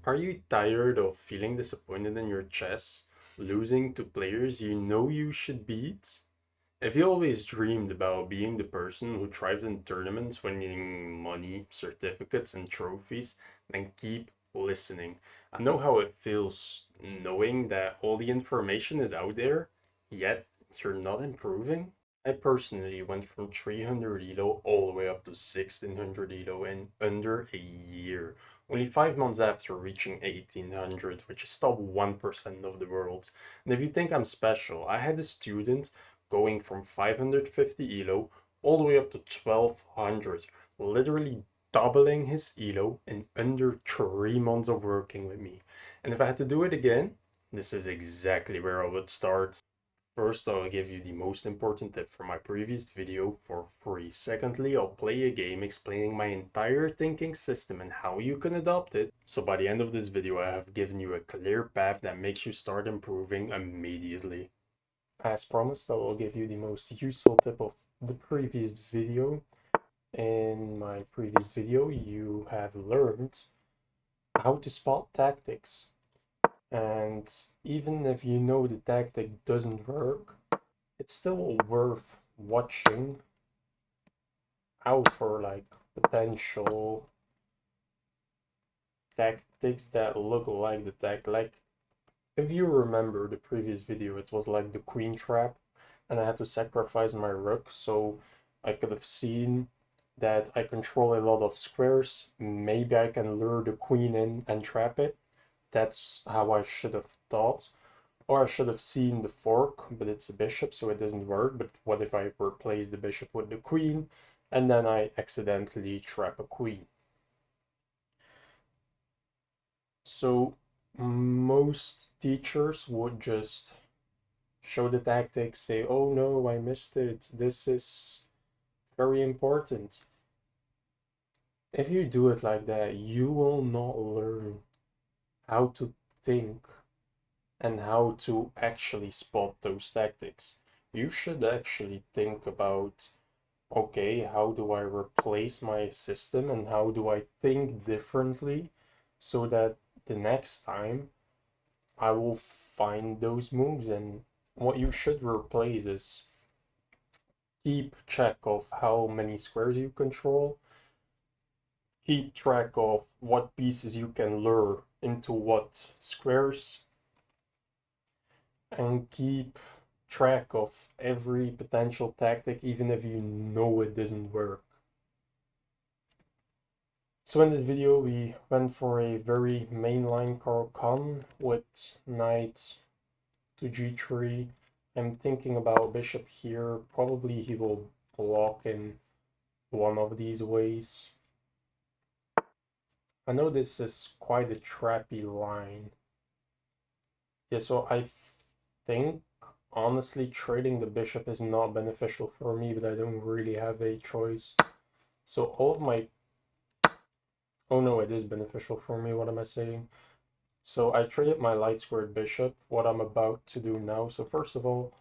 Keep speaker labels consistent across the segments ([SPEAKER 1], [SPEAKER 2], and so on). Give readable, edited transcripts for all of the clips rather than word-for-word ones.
[SPEAKER 1] Are you tired of feeling disappointed in your chess, losing to players you know you should beat? If you always dreamed about being the person who thrives in tournaments, winning money, certificates, and trophies, then keep listening. I know how it feels knowing that all the information is out there, yet you're not improving. I personally went from 300 elo all the way up to 1600 elo in under a year, only 5 months after reaching 1800, which is top 1% of the world. And if you think I'm special, I had a student going from 550 elo all the way up to 1200, literally doubling his elo in under 3 months of working with me. And if I had to do it again, this is exactly where I would start. First, I'll give you the most important tip from my previous video for free. Secondly, I'll play a game explaining my entire thinking system and how you can adopt it. So by the end of this video, I have given you a clear path that makes you start improving immediately. As promised, I will give you the most useful tip of the previous video. In my previous video, you have learned how to spot tactics. And even if you know the tactic doesn't work, it's still worth watching out for like potential tactics that look like the tactic. Like if you remember the previous video, it was like the queen trap, and I had to sacrifice my rook, so I could have seen that I control a lot of squares. Maybe I can lure the queen in and trap it. That's how I should have thought. Or I should have seen the fork, but it's a bishop, so it doesn't work. But what if I replace the bishop with the queen, and then I accidentally trap a queen? So most teachers would just show the tactics, say, oh no, I missed it. This is very important. If you do it like that, you will not learn how to think and how to actually spot those tactics. You should actually think about, okay, how do I replace my system and how do I think differently so that the next time I will find those moves. And what you should replace is keep track of how many squares you control, keep track of what pieces you can lure into what squares, and keep track of every potential tactic, even if you know it doesn't work. So in this video, we went for a very mainline Caro-Kann with knight to g3. I'm thinking about bishop here. Probably he will block in one of these ways. I know this is quite a trappy line. Yeah, so I think honestly trading the bishop is not beneficial for me, but I don't really have a choice. So all of my... Oh no, it is beneficial for me, what am I saying? So I traded my light squared bishop, what I'm about to do now. So first of all,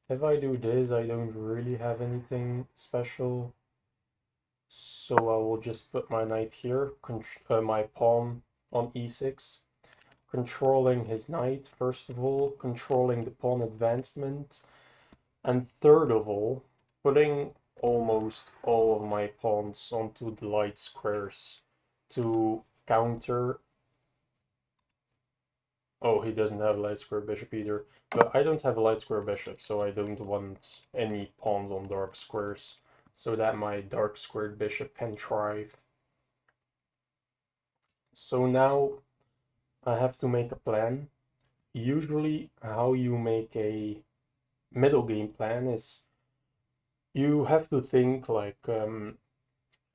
[SPEAKER 1] if I do this, I don't really have anything special. So I will just put my knight here, my pawn on e6, controlling his knight, first of all, controlling the pawn advancement, and third of all, putting almost all of my pawns onto the light squares to counter... Oh, he doesn't have a light square bishop either. But I don't have a light square bishop, so I don't want any pawns on dark squares, so that my dark squared bishop can thrive. So now I have to make a plan. Usually how you make a middle game plan is you have to think like,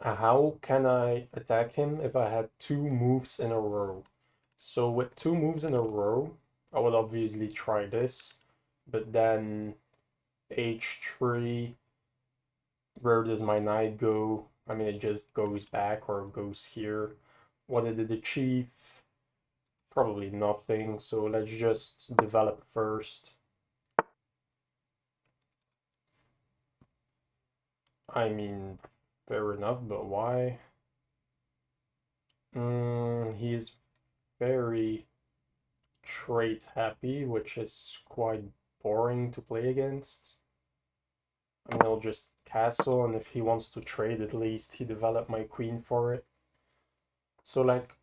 [SPEAKER 1] how can I attack him if I had two moves in a row? So with two moves in a row, I would obviously try this, but then h3, where does my knight go? I mean, it just goes back or goes here. What did it achieve? Probably nothing, so let's just develop first. I mean, fair enough, but why? He is very trade happy, which is quite boring to play against. I mean, I'll just castle, and if he wants to trade, at least he developed my queen for it. So, like,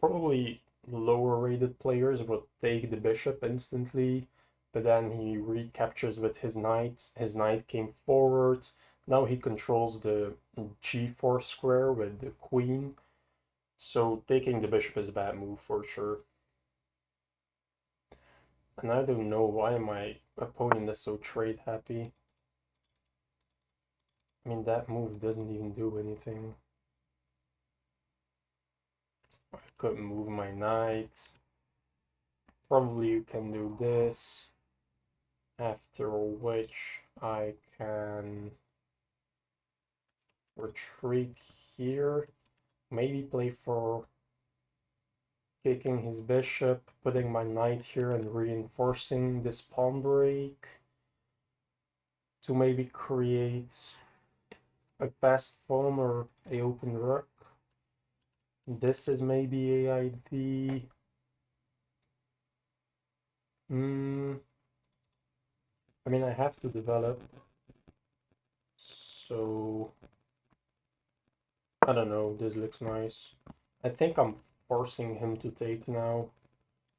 [SPEAKER 1] probably lower rated players would take the bishop instantly, but then he recaptures with his knight. His knight came forward. Now he controls the g4 square with the queen. So taking the bishop is a bad move for sure. And I don't know why my opponent is so trade happy. I mean, that move doesn't even do anything. I could move my knight. Probably you can do this. After which I can retreat here. Maybe play for kicking his bishop, putting my knight here and reinforcing this pawn break to maybe create a passed pawn or a open rook. This is maybe a idea. I mean, I have to develop, so I don't know, this looks nice. I think I'm forcing him to take now,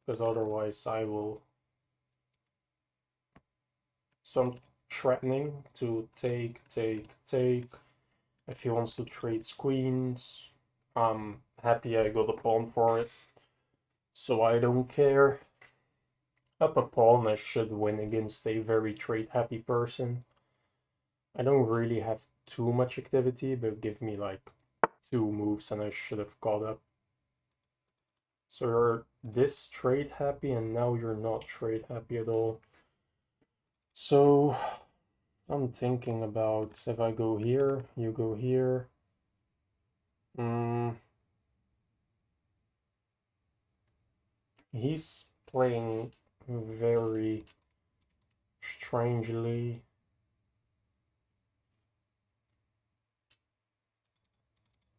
[SPEAKER 1] because otherwise I will. So I'm threatening to take. If he wants to trade queens, I'm happy I got a pawn for it. So I don't care. Up a pawn, I should win against a very trade-happy person. I don't really have too much activity, but give me like 2 moves and I should have caught up. So you're this trade-happy and now you're not trade-happy at all. So I'm thinking about if I go here, you go here. He's playing very strangely.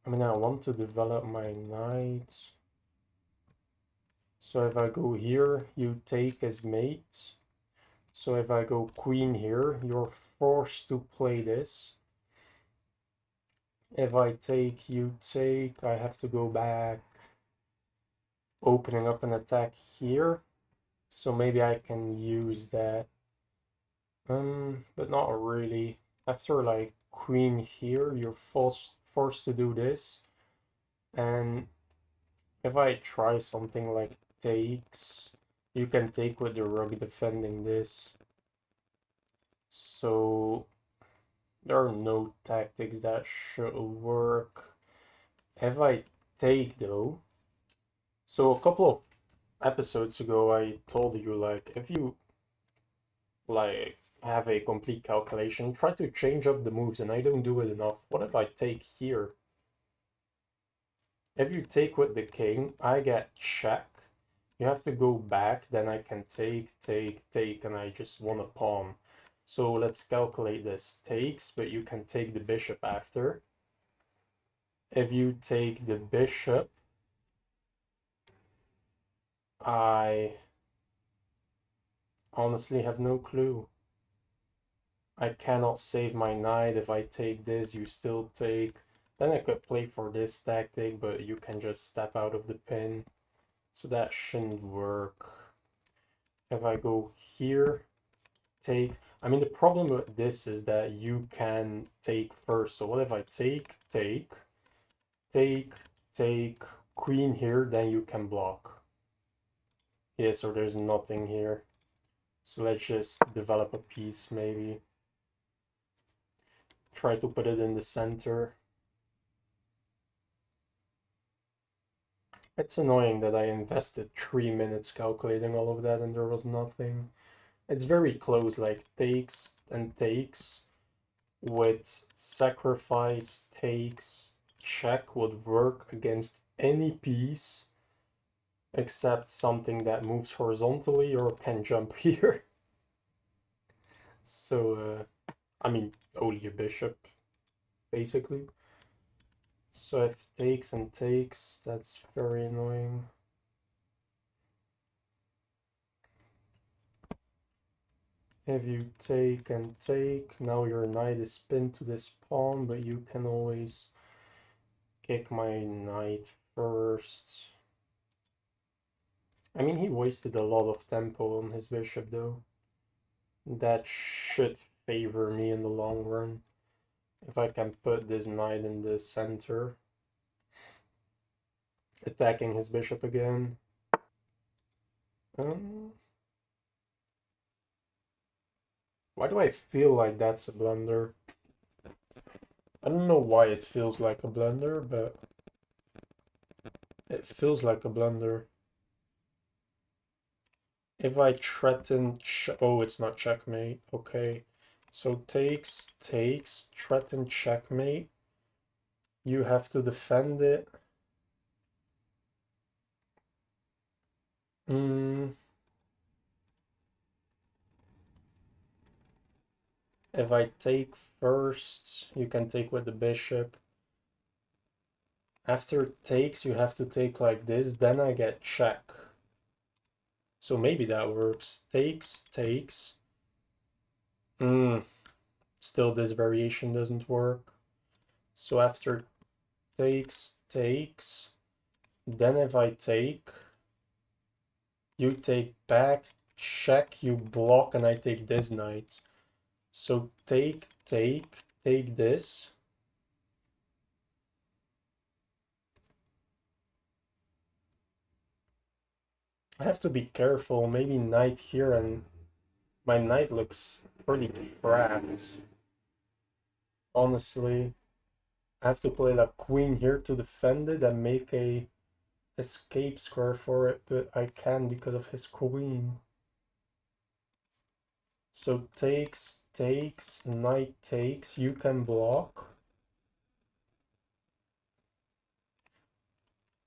[SPEAKER 1] I mean, I want to develop my knight. So if I go here, you take as mate. So if I go queen here, you're forced to play this. If I take, you take, I have to go back, opening up an attack here. So maybe I can use that. But not really. After like queen here, you're forced to do this. And if I try something like takes, you can take with the rook defending this. So there are no tactics that should work. If I take though, so a couple of episodes ago I told you like if you like have a complete calculation, try to change up the moves, and I don't do it enough. What if I take here? If you take with the king, I get check. You have to go back, then I can take, and I just won a pawn. So let's calculate this. Takes, but you can take the bishop after. If you take the bishop, I honestly have no clue. I cannot save my knight. If I take this, you still take. Then I could play for this tactic, but you can just step out of the pin. So that shouldn't work. If I go here, take. I mean, the problem with this is that you can take first. So what if I take, queen here, then you can block. Yeah, so there's nothing here. So let's just develop a piece maybe. Try to put it in the center. It's annoying that I invested 3 minutes calculating all of that and there was nothing. It's very close, like takes and takes with sacrifice, takes, check would work against any piece except something that moves horizontally or can jump here. So, I mean, only a bishop, basically. So if takes and takes, that's very annoying. If you take and take, now your knight is pinned to this pawn, but you can always kick my knight first. I mean, he wasted a lot of tempo on his bishop, though. That should favor me in the long run. If I can put this knight in the center. Attacking his bishop again. Why do I feel like that's a blunder? I don't know why it feels like a blunder, but it feels like a blunder. If I threaten... Oh, it's not checkmate. Okay. So takes, threaten checkmate. You have to defend it. If I take first, you can take with the bishop. After takes, you have to take like this, then I get check. So maybe that works. Takes. Still this variation doesn't work. So after takes, then if I take, you take back, check, you block, and I take this knight. So take this. I have to be careful, maybe knight here, and my knight looks pretty trapped. Honestly, I have to play the queen here to defend it and make a escape square for it, but I can because of his queen. So takes, knight takes, you can block.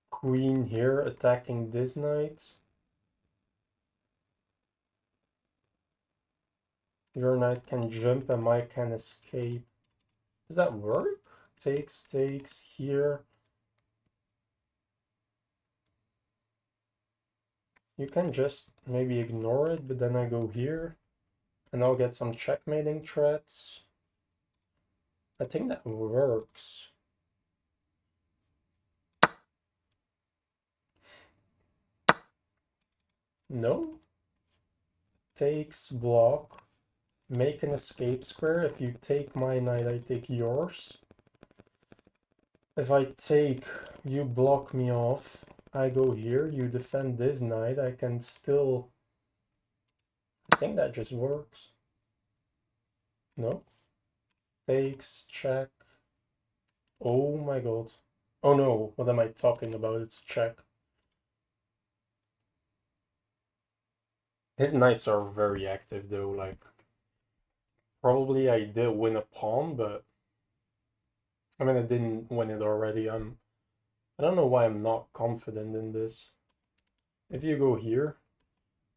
[SPEAKER 1] Queen here attacking this knight. Your knight can jump and mine can escape. Does that work? Takes here. You can just maybe ignore it, but then I go here. And I'll get some checkmating threats. I think that works. No? Takes, block. Make an escape square. If you take my knight, I take yours. If I take, you block me off. I go here, you defend this knight. I can still... I think that just works. No? Takes, check. Oh my god. Oh no, what am I talking about? It's check. His knights are very active though, like... Probably I did win a pawn, but... I mean, I didn't win it already. I don't know why I'm not confident in this. If you go here,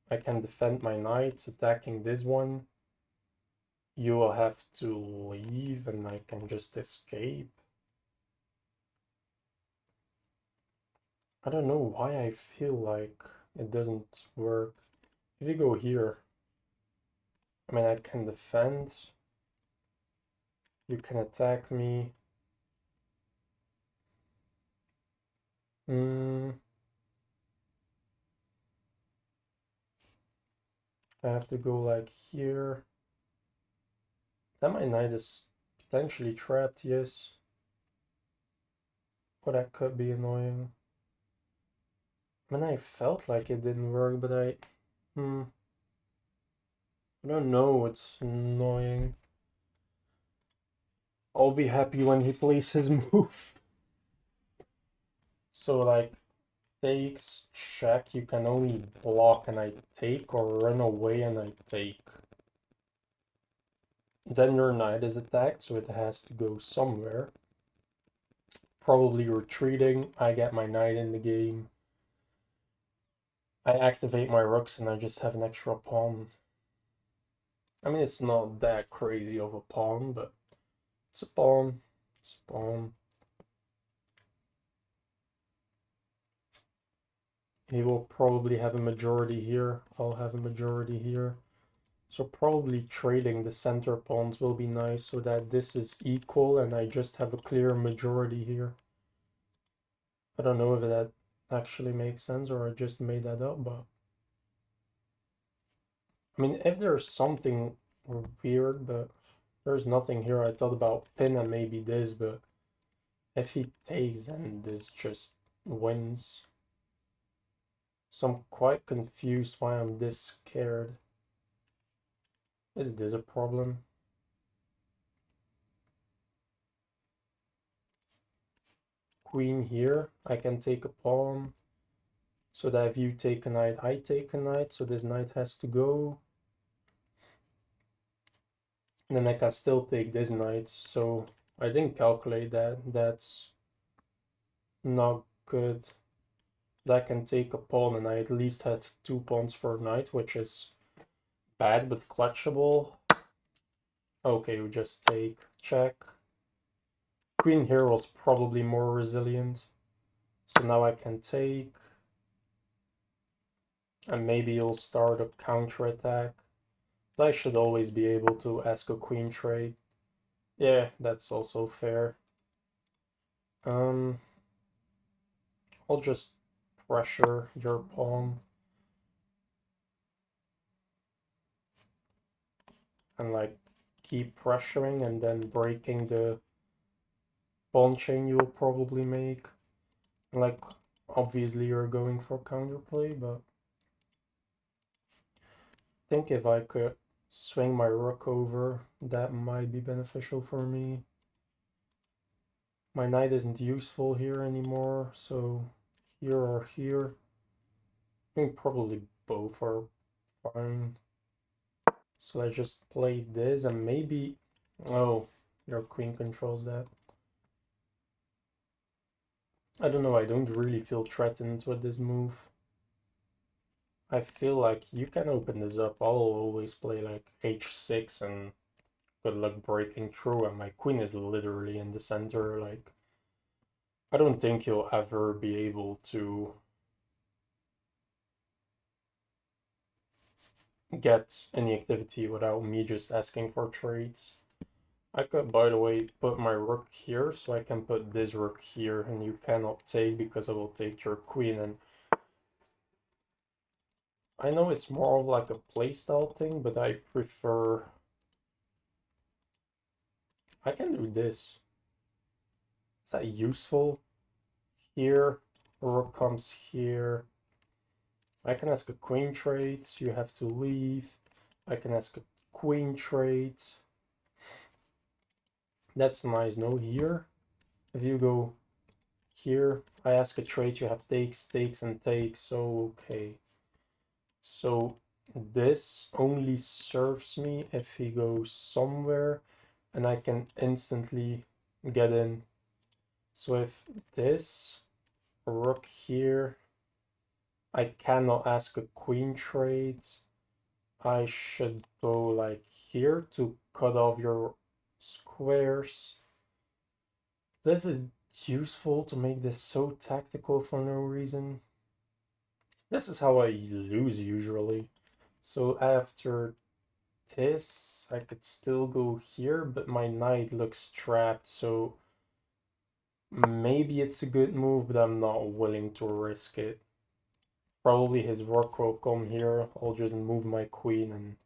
[SPEAKER 1] I can defend my knights attacking this one. You will have to leave and I can just escape. I don't know why I feel like it doesn't work. If you go here, I mean, I can defend. You can attack me. I have to go like here. Then my knight is potentially trapped, yes. But that could be annoying. I mean, I felt like it didn't work, but I don't know, it's annoying. I'll be happy when he plays his move. So like, takes, check, you can only block and I take, or run away and I take. Then your knight is attacked, so it has to go somewhere. Probably retreating, I get my knight in the game. I activate my rooks and I just have an extra pawn. I mean, it's not that crazy of a pawn, but it's a pawn. It's a pawn. He will probably have a majority here. I'll have a majority here. So probably trading the center pawns will be nice so that this is equal and I just have a clear majority here. I don't know if that actually makes sense or I just made that up, but I mean, if there's something weird, but there's nothing here. I thought about pin and maybe this, but if he takes, then this just wins. So I'm quite confused why I'm this scared. Is this a problem? Queen here, I can take a pawn. So that if you take a knight, I take a knight. So this knight has to go. And then I can still take this knight. So I didn't calculate that. That's not good. That can take a pawn and I at least have 2 pawns for knight, which is bad but clutchable. Okay, we just take check. Queen here was probably more resilient. So now I can take. And maybe you'll start a counterattack. I should always be able to ask a queen trade. Yeah, that's also fair. I'll just pressure your pawn. And like keep pressuring and then breaking the pawn chain you'll probably make. And like obviously you're going for counterplay, but I think if I could swing my rook over, that might be beneficial for me. My knight isn't useful here anymore, so here or here. I think probably both are fine. So I just play this and maybe... Oh, your queen controls that. I don't know, I don't really feel threatened with this move. I feel like you can open this up. I'll always play like h6 and good luck breaking through, and my queen is literally in the center. Like, I don't think you'll ever be able to get any activity without me just asking for trades. I could, by the way, put my rook here, so I can put this rook here, and you cannot take because I will take your queen. And I know it's more of like a playstyle thing, but I prefer... I can do this. Is that useful? Here, rook comes here. I can ask a queen trade, you have to leave. I can ask a queen trade. That's nice, no? Here, if you go here, I ask a trade, you have takes, takes, and takes, so okay. So this only serves me if he goes somewhere and I can instantly get in. So if this rook here, I cannot ask a queen trade. I should go like here to cut off your squares. This is useful to make this so tactical for no reason. This is how I lose usually. So after this, I could still go here, but my knight looks trapped, so maybe it's a good move, but I'm not willing to risk it. Probably his rook will come here, I'll just move my queen and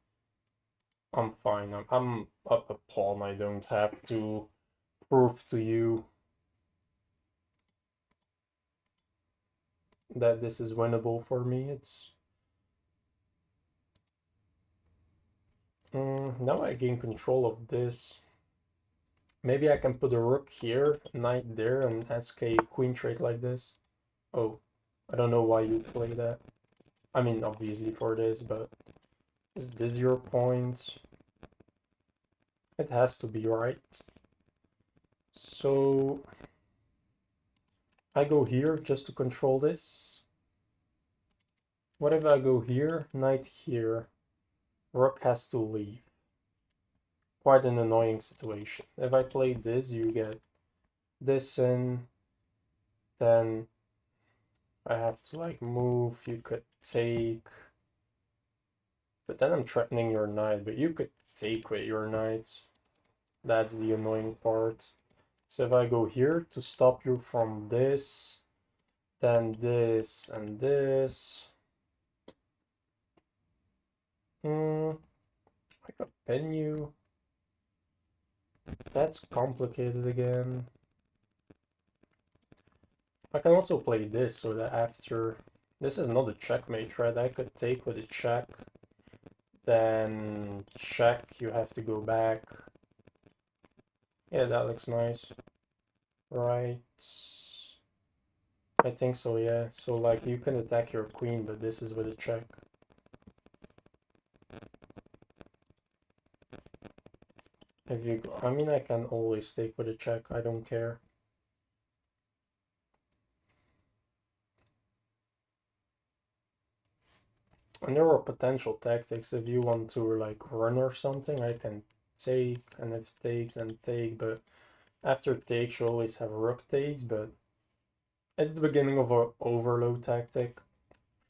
[SPEAKER 1] I'm fine. I'm up a pawn, I don't have to prove to you that this is winnable for me. It's... now I gain control of this. Maybe I can put a rook here, knight there, and ask a queen trade like this. Oh, I don't know why you play that. I mean, obviously for this, but is this your point? It has to be, right? So I go here just to control this. What if I go here, knight here? Rook has to leave. Quite an annoying situation. If I play this, you get this in, then I have to like move, you could take. But then I'm threatening your knight, but you could take with your knight. That's the annoying part. So if I go here to stop you from this, then this and this. I could pin you. That's complicated again. I can also play this so that after... This is not a checkmate, right? I could take with a check. Then check, you have to go back. Yeah, that looks nice. Right. I think so, yeah. So, like, you can attack your queen, but this is with a check. If you... I mean, I can always take with a check. I don't care. And there are potential tactics if you want to like run or something. I can take, and if takes and take, but after takes you always have rook takes, but it's the beginning of an overload tactic.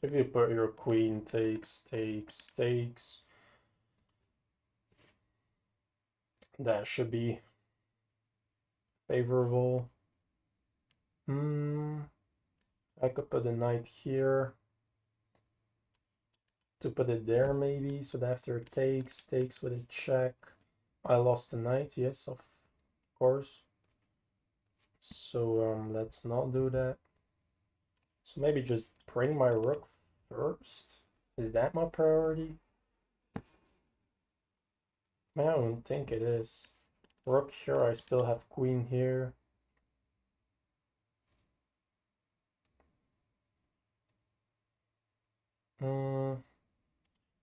[SPEAKER 1] If you put your queen takes, takes, takes, that should be favorable. I could put a knight here to put it there maybe, so that after it takes with a check. I lost the knight, yes, of course. So let's not do that. So maybe just bring my rook first. Is that my priority? I don't think it is. Rook here, I still have queen here.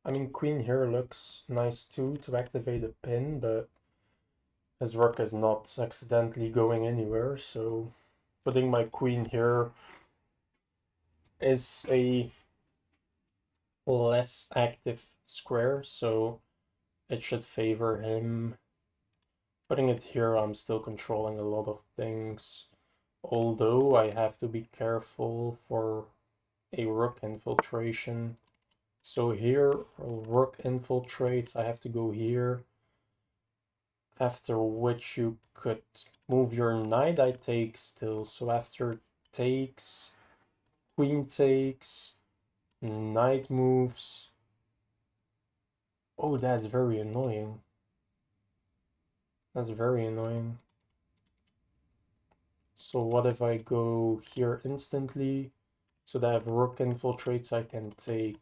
[SPEAKER 1] I mean, queen here looks nice too to activate a pin, but his rook is not accidentally going anywhere, so putting my queen here is a less active square, so it should favor him. Putting it here, I'm still controlling a lot of things, although I have to be careful for a rook infiltration. So here, rook infiltrates, I have to go here, after which you could move your knight. I take still, so after takes, queen takes, knight moves. Oh, that's very annoying. That's very annoying. So what if I go here instantly? So that if rook infiltrates, I can take.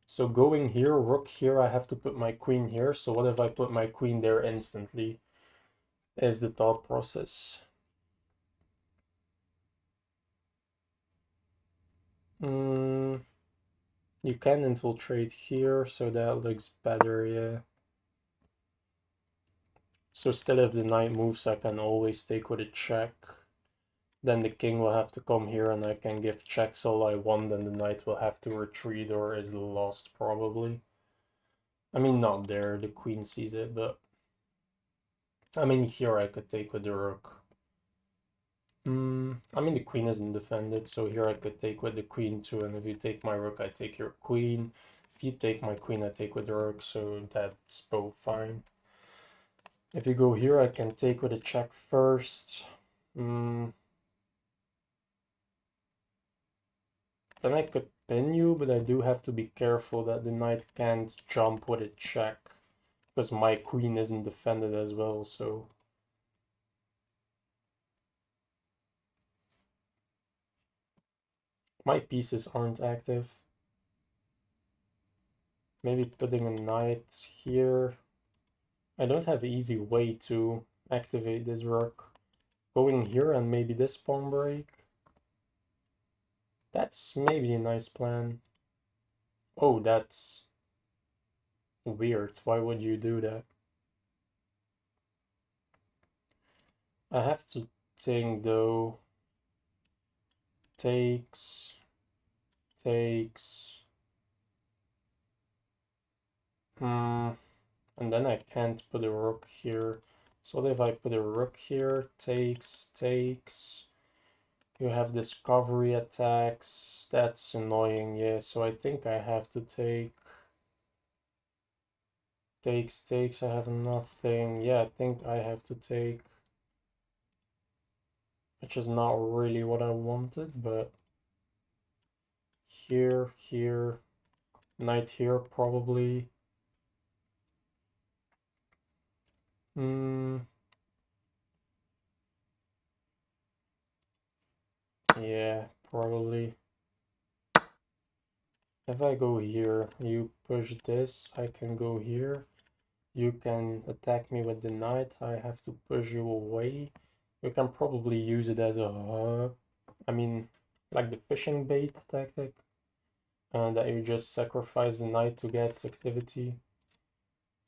[SPEAKER 1] So going here, rook here, I have to put my queen here. So what if I put my queen there instantly? Is the thought process. You can infiltrate here, so that looks better, yeah. So instead of the knight moves, I can always take with a check. Then the king will have to come here and I can give checks all I want, and the knight will have to retreat or is lost probably. I mean, not there, the queen sees it, but... I mean, here I could take with the rook. I mean, the queen isn't defended, so here I could take with the queen too, and if you take my rook, I take your queen. If you take my queen, I take with the rook, so that's both fine. If you go here, I can take with a check first. Then I could pin you, but I do have to be careful that the knight can't jump with a check, because my queen isn't defended as well, so... My pieces aren't active. Maybe putting a knight here. I don't have an easy way to activate this rook. Going here and maybe this pawn break. That's maybe a nice plan. Oh, that's weird. Why would you do that? I have to think though. Takes. Takes. And then I can't put a rook here. So if I put a rook here, takes, takes. You have discovery attacks. That's annoying, yeah. So I think I have to take. takes. I have nothing. Yeah, I think I have to take, which is not really what I wanted, but here, knight here probably. Hmm. Yeah, probably. If I go here, you push this, I can go here. You can attack me with the knight, I have to push you away. You can probably use it as a I mean, like the fishing bait tactic, that you just sacrifice the knight to get activity.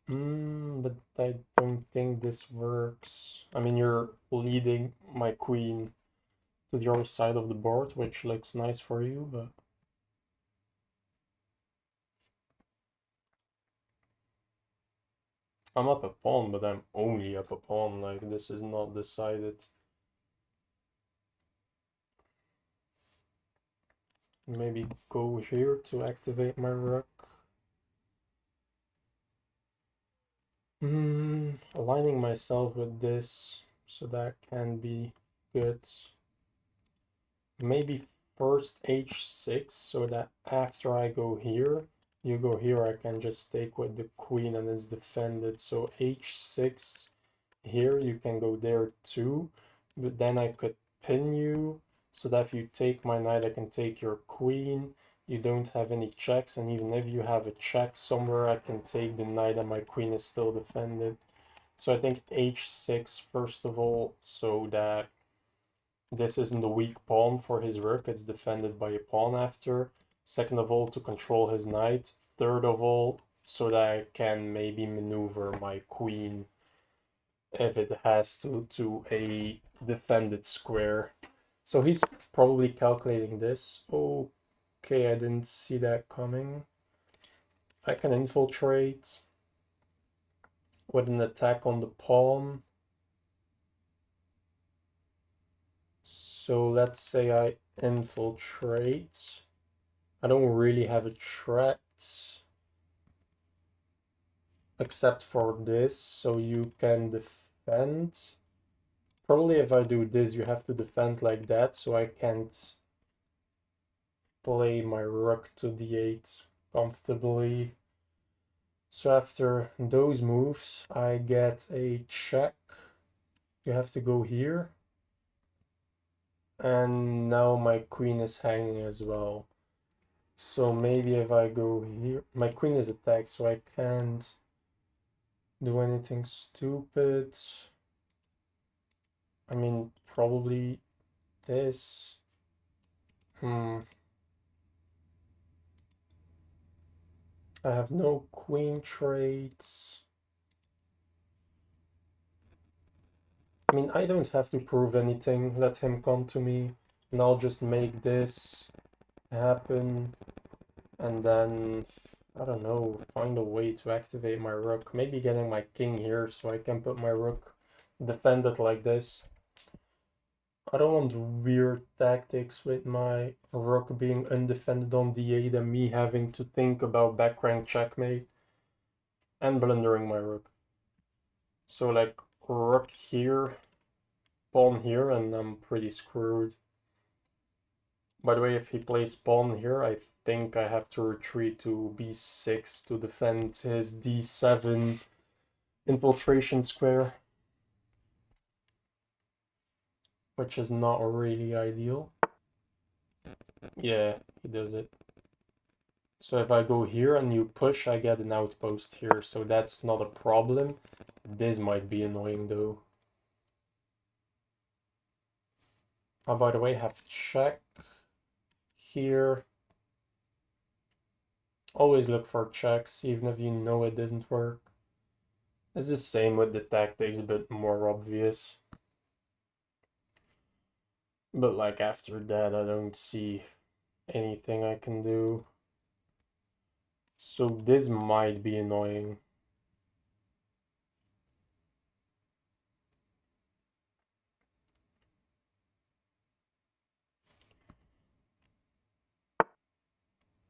[SPEAKER 1] But I don't think this works. I mean, you're leading my queen to the other side of the board, which looks nice for you, but I'm up a pawn, but I'm only up a pawn. Like, this is not decided. Maybe go here to activate my rook. Aligning myself with this, so that can be good. Maybe first h6, so that after I go here, you go here, I can just take with the queen and it's defended. So h6 here, you can go there too, but then I could pin you, so that if you take my knight, I can take your queen. You don't have any checks, and even if you have a check somewhere, I can take the knight and my queen is still defended. So I think h6 first of all, so that this isn't a weak pawn for his rook, it's defended by a pawn after. Second of all, to control his knight. Third of all, so that I can maybe maneuver my queen if it has to a defended square. So he's probably calculating this. Okay, I didn't see that coming. I can infiltrate with an attack on the pawn. So let's say I infiltrate. I don't really have a threat except for this, so you can defend. Probably if I do this, you have to defend like that, so I can't play my rook to d8 comfortably. So after those moves, I get a check. You have to go here. And now my queen is hanging as well. So maybe if I go here, my queen is attacked, so I can't do anything stupid. I mean, probably this. I have no queen traits. I mean, I don't have to prove anything. Let him come to me, and I'll just make this happen. And then, I don't know, find a way to activate my rook. Maybe getting my king here so I can put my rook defended like this. I don't want weird tactics with my rook being undefended on d8 and me having to think about back rank checkmate and blundering my rook. So like rook here, pawn here, and I'm pretty screwed. By the way, if he plays pawn here, I think I have to retreat to b6 to defend his d7 infiltration square, which is not really ideal. Yeah, he does it. So if I go here and you push, I get an outpost here, so that's not a problem. This might be annoying though. Oh, by the way, have check here. Always look for checks, even if you know it doesn't work. It's the same with the tactics, but more obvious. But like after that, I don't see anything I can do. So this might be annoying.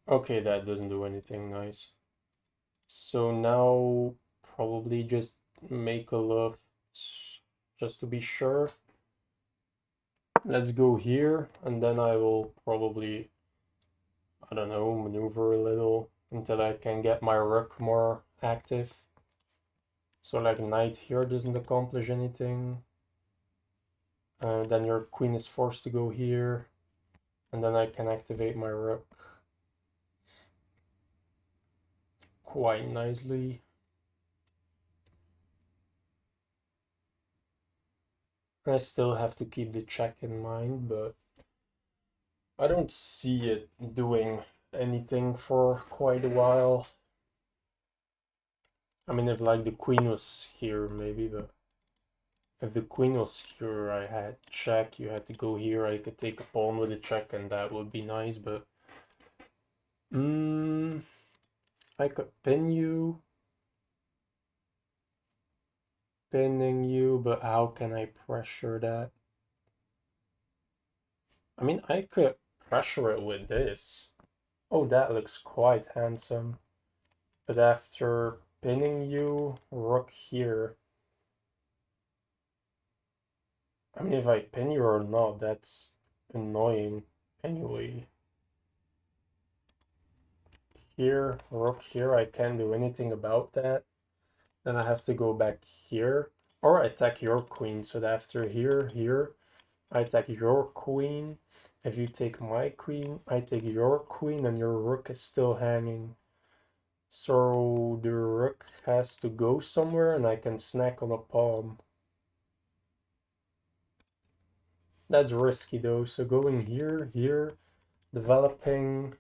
[SPEAKER 1] Okay, that doesn't do anything nice. So now probably just make a look just to be sure. Let's go here, and then I will probably, I don't know, maneuver a little until I can get my rook more active. So like knight here doesn't accomplish anything. Then your queen is forced to go here, and then I can activate my rook quite nicely. I still have to keep the check in mind, but I don't see it doing anything for quite a while. I mean, if like the queen was here, maybe, but if the queen was here, I had check, you had to go here, I could take a pawn with a check, and that would be nice, but I could pin you, pinning you, but how can I pressure that? I mean, I could pressure it with this. Oh, that looks quite handsome. But after pinning you, rook here. I mean, if I pin you or not, that's annoying anyway. Here, rook here, I can't do anything about that. Then I have to go back here. Or attack your queen. So that after here, I attack your queen. If you take my queen, I take your queen, and your rook is still hanging. So the rook has to go somewhere, and I can snack on a pawn. That's risky though. So going here, developing,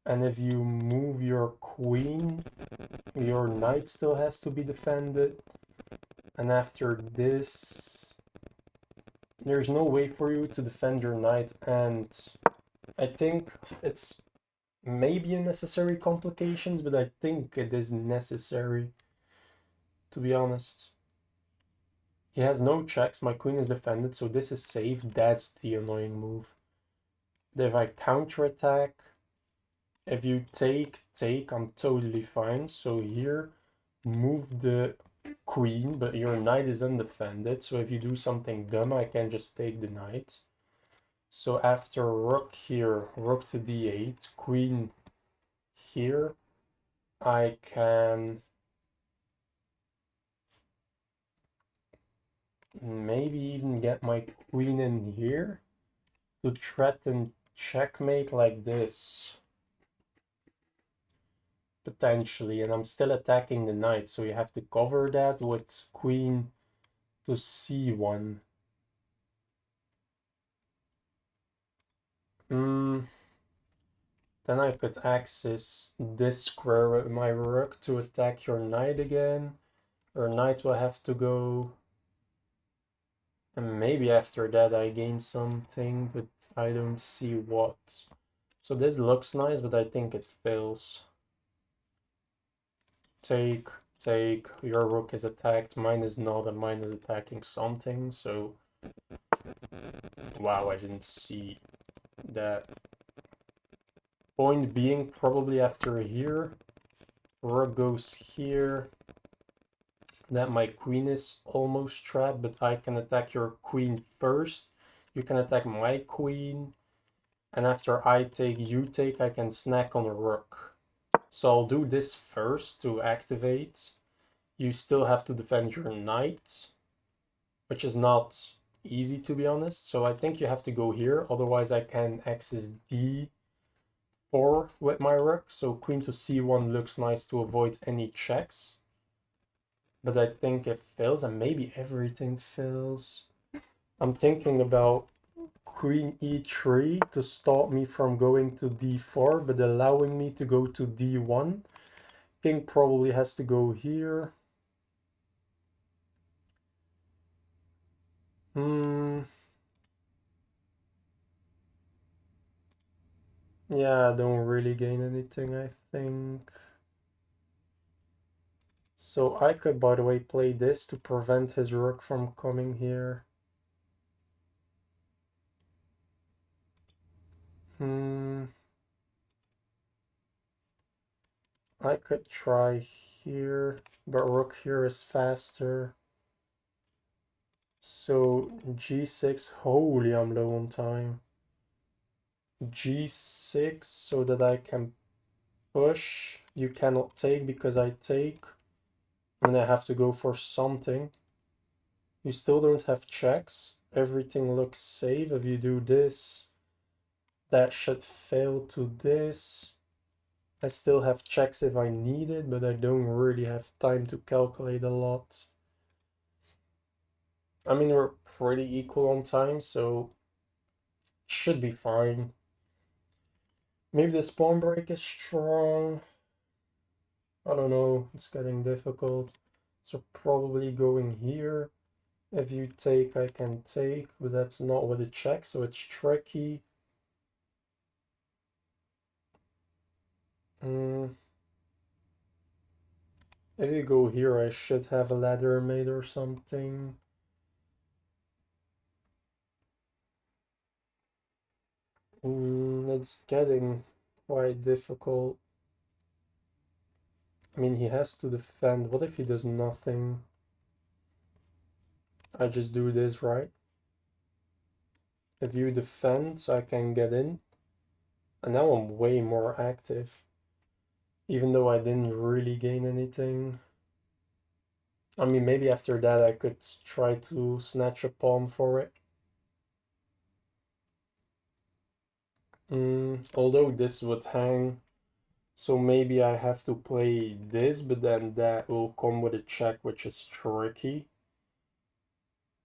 [SPEAKER 1] and if you move your queen, your knight still has to be defended. And after this, there's no way for you to defend your knight, and I think it's maybe unnecessary complications, but I think it is necessary, to be honest. He has no checks, my queen is defended, so this is safe. That's the annoying move. If I counterattack, if you take, I'm totally fine. So here, move the queen, but your knight is undefended. So if you do something dumb, I can just take the knight. So after rook here, rook to d8, queen here, I can maybe even get my queen in here to threaten checkmate like this. Potentially, and I'm still attacking the knight, so you have to cover that with queen to c1. Then I could access this square with my rook to attack your knight again. Your knight will have to go. And maybe after that I gain something, but I don't see what. So this looks nice, but I think it fails. Take, your rook is attacked, mine is not, and mine is attacking something, so... Wow, I didn't see that. Point being, probably after here, rook goes here, that my queen is almost trapped, but I can attack your queen first. You can attack my queen, and after I take, you take, I can snack on a rook. So I'll do this first to activate. You still have to defend your knight, which is not easy, to be honest. So I think you have to go here, otherwise I can access d4 with my rook. So queen to c1 looks nice to avoid any checks. But I think it fails, and maybe everything fails. I'm thinking about queen e3 to stop me from going to d4, but allowing me to go to d1. King probably has to go here. Yeah, I don't really gain anything, I think. So I could, by the way, play this to prevent his rook from coming here. I could try
[SPEAKER 2] here, but rook here is faster. So g6, holy, I'm low on time. g6 so that I can push. You cannot take because I take. And I have to go for something. You still don't have checks. Everything looks safe. If you do this, that should fail to this. I still have checks if I need it, but I don't really have time to calculate a lot. I mean, we're pretty equal on time, so should be fine. Maybe the spawn break is strong. I don't know, it's getting difficult. So probably going here. If you take, I can take, but that's not with a check, so it's tricky. If you go here, I should have a ladder made or something. It's getting quite difficult. I mean, he has to defend. What if he does nothing? I just do this, right? If you defend, I can get in. And now I'm way more active. Even though I didn't really gain anything. I mean, maybe after that I could try to snatch a pawn for it. Although this would hang, so maybe I have to play this, but then that will come with a check, which is tricky.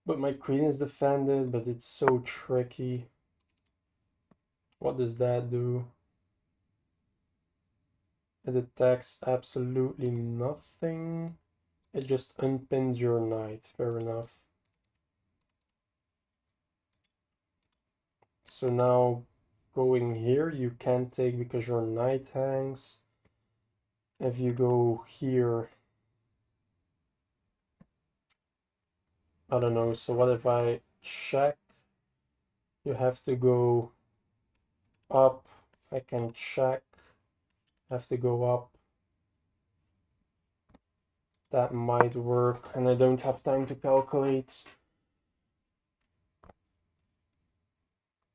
[SPEAKER 2] But my queen is defended, but it's so tricky. What does that do? It attacks absolutely nothing. It just unpins your knight, fair enough. So now going here, you can't take because your knight hangs. If you go here, I don't know, so what if I check? You have to go up. I can check. Have to go up. That might work, and I don't have time to calculate.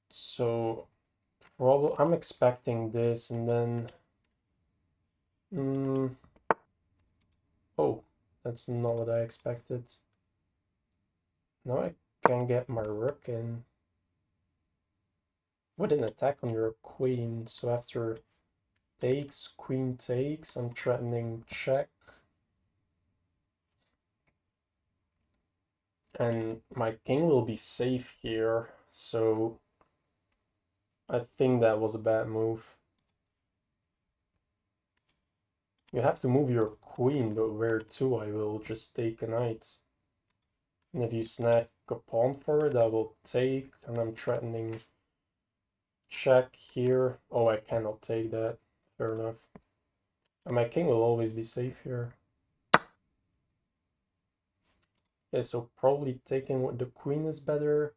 [SPEAKER 2] So probably I'm expecting this, and then oh, that's not what I expected. Now I can get my rook in with an attack on your queen. So after takes, queen takes, I'm threatening check. And my king will be safe here, so I think that was a bad move. You have to move your queen, but where to? I will just take a knight. And if you snag a pawn for it, I will take, and I'm threatening check here. Oh, I cannot take that. Fair enough. And my king will always be safe here. Yeah, so probably taking with the queen is better.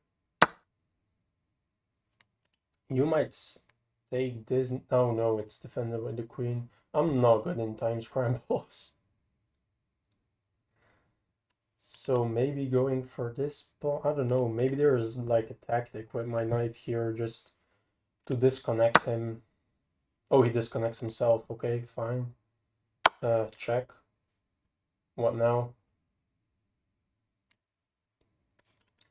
[SPEAKER 2] You might take this. Oh no, it's defended with the queen. I'm not good in time scrambles. So maybe going for this pawn, I don't know, maybe there's like a tactic with my knight here just to disconnect him. Oh, he disconnects himself. Okay, fine. Check. What now?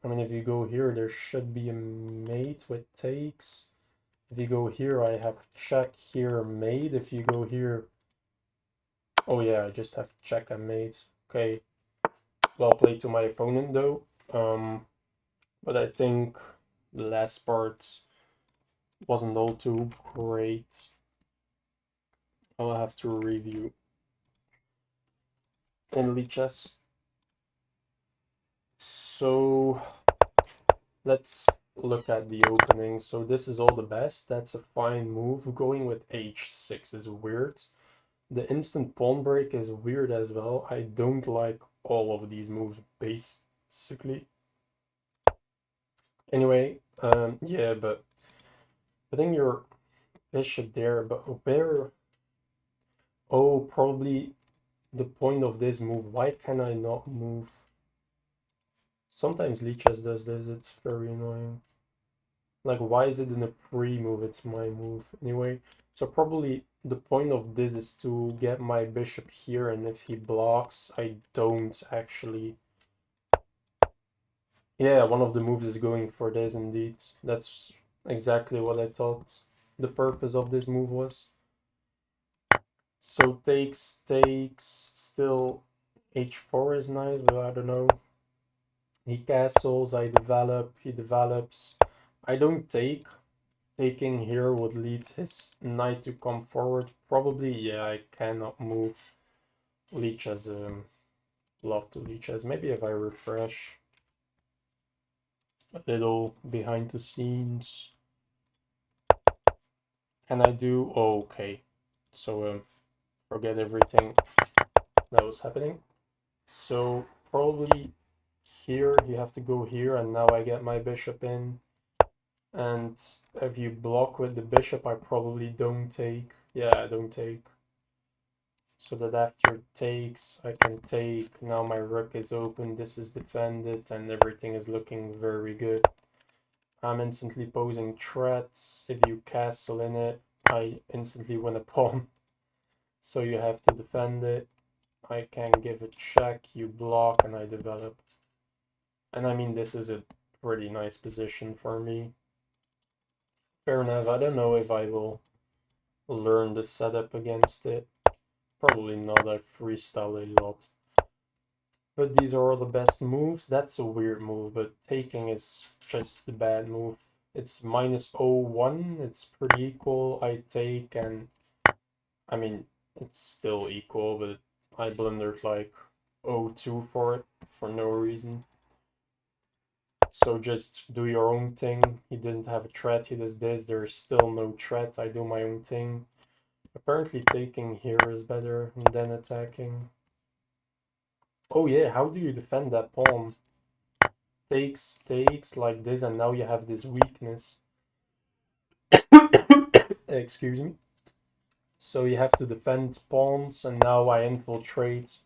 [SPEAKER 2] I mean, if you go here, there should be a mate with takes. If you go here, I have check here, mate. If you go here, oh yeah, I just have check and mate. Okay, well played to my opponent though. But I think the last part wasn't all too great. I'll have to review in Lichess. So let's look at the opening. So this is all the best. That's a fine move. Going with h6 is weird. The instant pawn break is weird as well. I don't like all of these moves basically. Anyway, yeah, but putting your bishop there, but where? Oh, probably the point of this move. Why can I not move? Sometimes Lichess does this, it's very annoying. Like, why is it in a pre-move? It's my move anyway. So probably the point of this is to get my bishop here, and if he blocks, I don't actually... Yeah, one of the moves is going for this indeed. That's exactly what I thought the purpose of this move was. So takes, still h4 is nice, but I don't know. He castles, I develop, he develops. I don't take. Taking here would lead his knight to come forward. Probably, yeah, I cannot move. Leech as love to leech as. Maybe if I refresh a little behind the scenes. Can I do? Oh, okay. So forget everything that was happening. So probably here you have to go here, and now I get my bishop in. And if you block with the bishop, I probably don't take. Yeah, I don't take. So that after takes, I can take. Now my rook is open, this is defended, and everything is looking very good. I'm instantly posing threats. If you castle in it, I instantly win a pawn. So you have to defend it. I can give a check, you block, and I develop. And I mean, this is a pretty nice position for me. Fair enough, I don't know if I will learn the setup against it. Probably not, I freestyle a lot. But these are all the best moves. That's a weird move, but taking is just the bad move. It's minus 0-1, it's pretty equal. I take, and I mean, it's still equal, but I blundered like 0-2 for it for no reason. So just do your own thing. He doesn't have a threat, he does this, there's still no threat. I do my own thing. Apparently taking here is better than attacking. Oh yeah, how do you defend that pawn? Takes like this, and now you have this weakness. Excuse me. So you have to defend pawns, and now I infiltrate.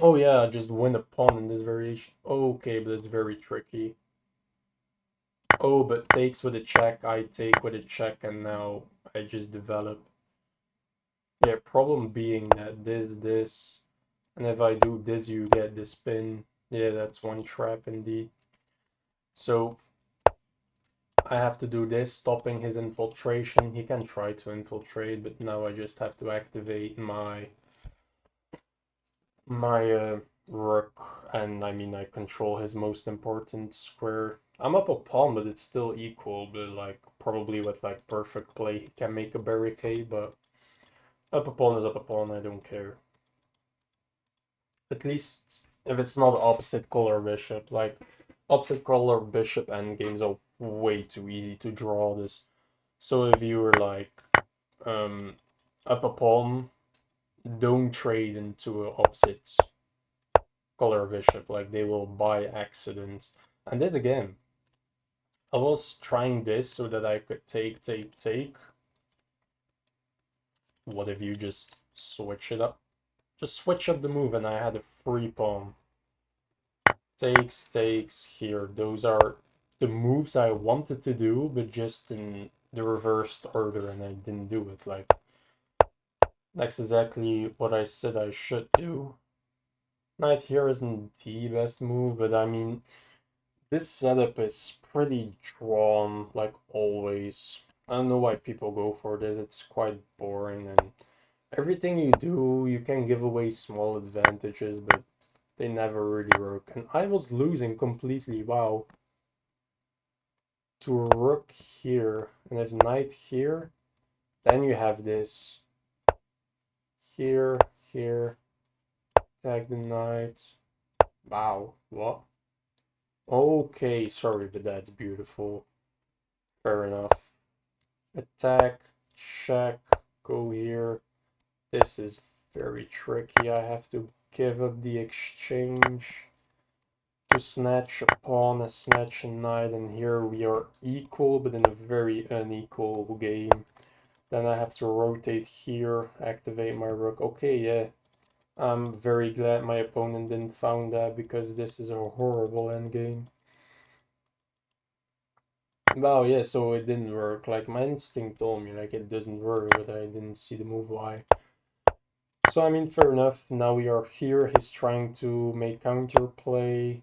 [SPEAKER 2] Oh yeah, just win a pawn in this variation. Okay, but it's very tricky. Oh, but takes with a check, I take with a check, and now I just develop. Yeah, problem being that this, and if I do this, you get this spin. Yeah, that's one trap indeed. So I have to do this, stopping his infiltration. He can try to infiltrate, but now I just have to activate my rook, and I mean I control his most important square. I'm up a pawn, but it's still equal, but like probably with like perfect play he can make a barricade, but up a pawn is up a pawn, I don't care. At least if it's not opposite color bishop, like opposite color bishop endgames are way too easy to draw this. So if you were like up a pawn, don't trade into an opposite color bishop, like they will by accident. And this again, I was trying this so that I could take. What if you just switch it up? Just switch up the move and I had a free pawn. Takes here. Those are the moves I wanted to do, but just in the reversed order, and I didn't do it. Like, that's exactly what I said I should do. Knight here isn't the best move, but I mean, this setup is pretty drawn, like always. I don't know why people go for this, it's quite boring, and everything you do, you can give away small advantages, but they never really work. And I was losing completely, wow. To rook here, and if knight here, then you have this. Here, here, tag the knight. Wow, what? Okay, sorry, but that's beautiful. Fair enough. Attack, check, go here. This is very tricky. I have to give up the exchange to snatch a pawn, and snatch a knight, and here we are equal, but in a very unequal game. Then I have to rotate here, activate my rook. Okay, yeah. I'm very glad my opponent didn't found that because this is a horrible endgame. Wow, yeah, so it didn't work. Like, my instinct told me, like, it doesn't work, but I didn't see the move why. So, I mean, fair enough. Now we are here. He's trying to make counterplay.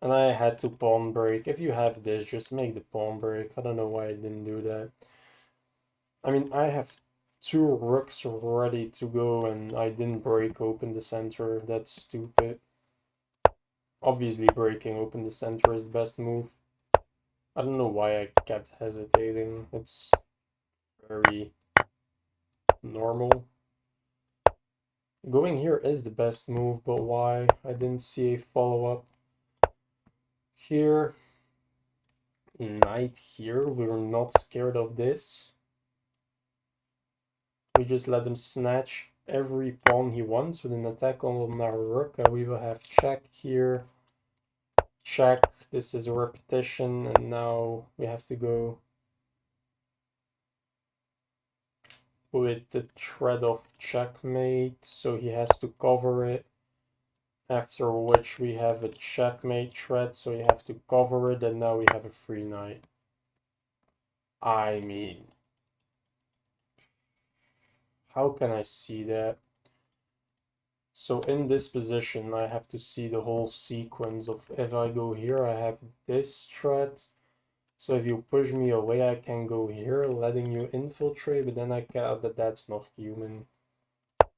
[SPEAKER 2] And I had to pawn break. If you have this, just make the pawn break. I don't know why I didn't do that. I mean, I have two rooks ready to go and I didn't break open the center. That's stupid. Obviously, breaking open the center is the best move. I don't know why I kept hesitating. It's very normal. Going here is the best move, but why? I didn't see a follow-up. Here, knight here, we're not scared of this. We just let him snatch every pawn he wants with an attack on our rook, and we will have check here. Check, this is a repetition, and now we have to go with the threat of checkmate, so he has to cover it. After which we have a checkmate threat, so you have to cover it, and now we have a free knight. I mean, how can I see that? So in this position, I have to see the whole sequence of if I go here, I have this threat. So if you push me away, I can go here, letting you infiltrate, but then I can't, but that's not human.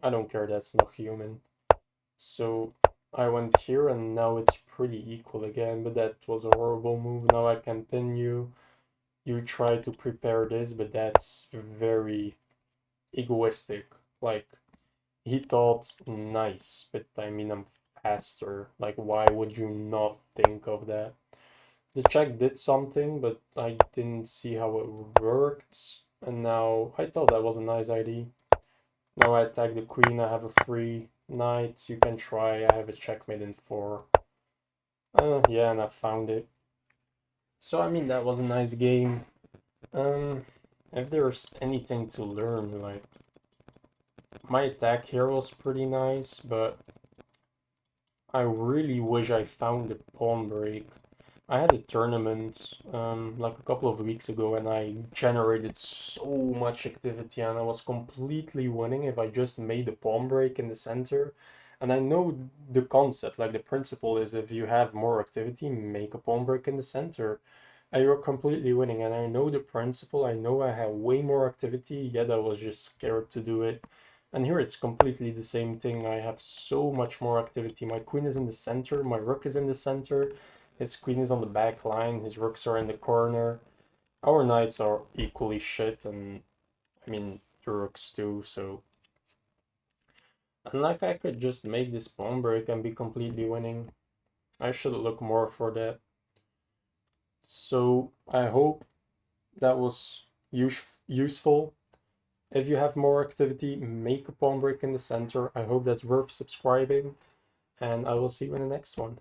[SPEAKER 2] I don't care, that's not human. So I went here and now it's pretty equal again, but that was a horrible move. Now I can pin you. You try to prepare this, but that's very egoistic. Like, he thought nice, but I mean, I'm faster. Like, why would you not think of that? The check did something, but I didn't see how it worked. And now I thought that was a nice idea. Now I attack the queen, I have a free knight. You can try, I have a checkmate in 4. Yeah, and I found it. So, I mean, that was a nice game. Um, if there's anything to learn, like, my attack here was pretty nice, but I really wish I found the pawn break. I had a tournament like a couple of weeks ago and I generated so much activity and I was completely winning if I just made the pawn break in the center. And I know the concept, like the principle is if you have more activity, make a pawn break in the center. And you're completely winning. And I know the principle, I know I have way more activity, yet I was just scared to do it. And here it's completely the same thing. I have so much more activity. My queen is in the center, my rook is in the center, his queen is on the back line, his rooks are in the corner. Our knights are equally shit, and I mean, the rooks too, so. And like, I could just make this pawn break and be completely winning. I should look more for that. So, I hope that was useful. If you have more activity, make a pawn break in the center. I hope that's worth subscribing, and I will see you in the next one.